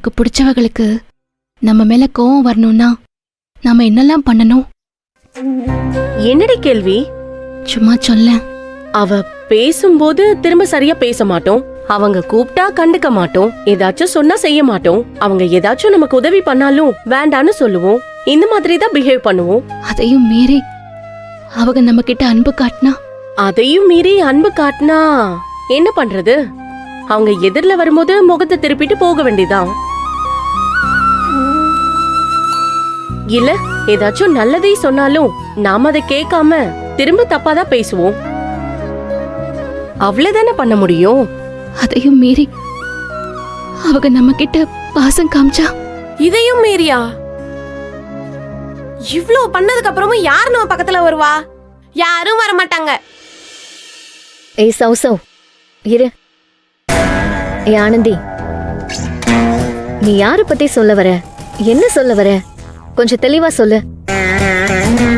நமக்கு பிடிச்சவங்களுக்கு நம்ம மேல கோவம் வரணும்னா நாம என்னெல்லாம் பண்ணணும்? என்னடி கேள்வி? சும்மா சொல்ல. அவ பேசும்போது திரும்ப சரியா பேச மாட்டோம். அவங்க கூப்பிட்டா கண்டுக்க மாட்டோம். ஏதாச்சும் சொன்னா செய்ய மாட்டோம். அவங்க ஏதாச்சும் நமக்கு உதவி பண்ணாலும் வேண்டான்னு சொல்லுவோம். இந்த மாதிரி தான் பிஹேவ் பண்ணுவோம். அதையும் மீறி அவங்க நம்ம கிட்ட அன்பு காட்டினா? அதையும் மீறி அன்பு காட்டினா என்ன பண்றது? அவங்க எதிரில வரும்போது முகத்தை திருப்பிட்டு போக வேண்டியதான். இல்ல ஏதாச்சும் நல்லதே சொன்னாலும் நாம அதை கேட்காம திரும்ப தப்பாதான் பேசுவோம். அவ்வளவுதானே பண்ண முடியும். அதையும் மீறி அவங்க நம்ம கிட்ட பாசம் காமிச்சா? இதையும் மீறியா? இவ்ளோ பண்ணதுக்கு அப்புறமும் யார் நம்ம பக்கத்துல வருவா? யாரும் வர மாட்டாங்க. ஏய் சௌசௌ இரு. ஏய் ஆனந்தி, நீ யார பத்தி சொல்ல வர? என்ன சொல்ல வர? கொஞ்சம் தெளிவா சொல்லு.